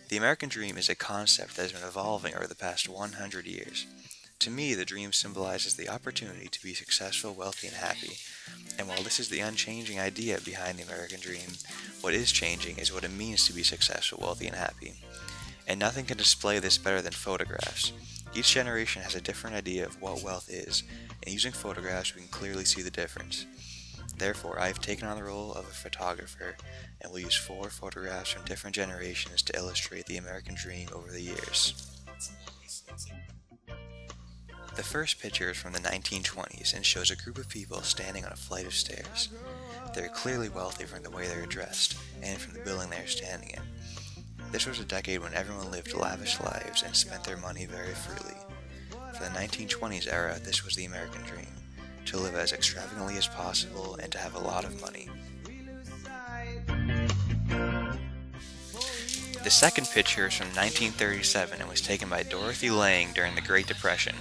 The American dream is a concept that has been evolving over the past 100 years. To me, the dream symbolizes the opportunity to be successful, wealthy, and happy. And while this is the unchanging idea behind the American dream, what is changing is what it means to be successful, wealthy, and happy. And nothing can display this better than photographs. Each generation has a different idea of what wealth is, and using photographs we can clearly see the difference. Therefore, I have taken on the role of a photographer and will use 4 photographs from different generations to illustrate the American dream over the years. The first picture is from the 1920s and shows a group of people standing on a flight of stairs. They are clearly wealthy from the way they are dressed and from the building they are standing in. This was a decade when everyone lived lavish lives and spent their money very freely. For the 1920s era, this was the American dream, to live as extravagantly as possible and to have a lot of money. The second picture is from 1937 and was taken by Dorothy Lange during the Great Depression.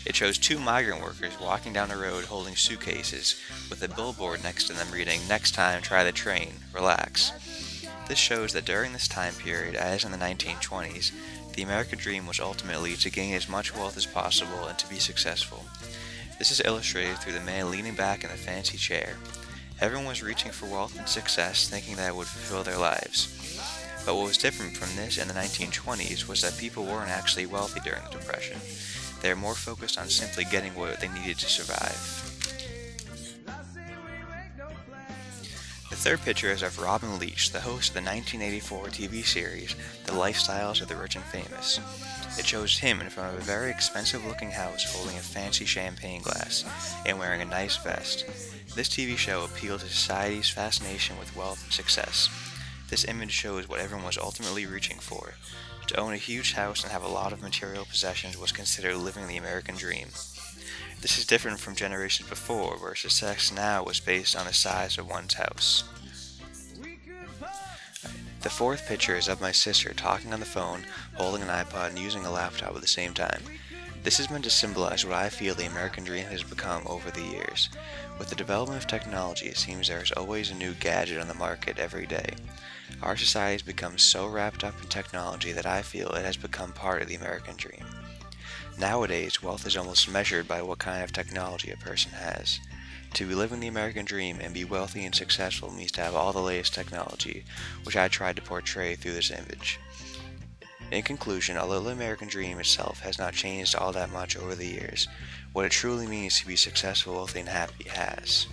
It shows 2 migrant workers walking down the road holding suitcases with a billboard next to them reading, "Next time, try the train, relax." This shows that during this time period, as in the 1920s, the American dream was ultimately to gain as much wealth as possible and to be successful. This is illustrated through the man leaning back in the fancy chair. Everyone was reaching for wealth and success, thinking that it would fulfill their lives. But what was different from this in the 1920s was that people weren't actually wealthy during the Depression. They were more focused on simply getting what they needed to survive. The third picture is of Robin Leach, the host of the 1984 TV series, The Lifestyles of the Rich and Famous. It shows him in front of a very expensive-looking house holding a fancy champagne glass and wearing a nice vest. This TV show appealed to society's fascination with wealth and success. This image shows what everyone was ultimately reaching for. To own a huge house and have a lot of material possessions was considered living the American dream. This is different from generations before, where success now was based on the size of one's house. The fourth picture is of my sister talking on the phone, holding an iPod and using a laptop at the same time. This is meant to symbolize what I feel the American dream has become over the years. With the development of technology, it seems there is always a new gadget on the market every day. Our society has become so wrapped up in technology that I feel it has become part of the American dream. Nowadays, wealth is almost measured by what kind of technology a person has. To be living the American dream and be wealthy and successful means to have all the latest technology, which I tried to portray through this image. In conclusion, although the American dream itself has not changed all that much over the years, what it truly means to be successful, wealthy, and happy has.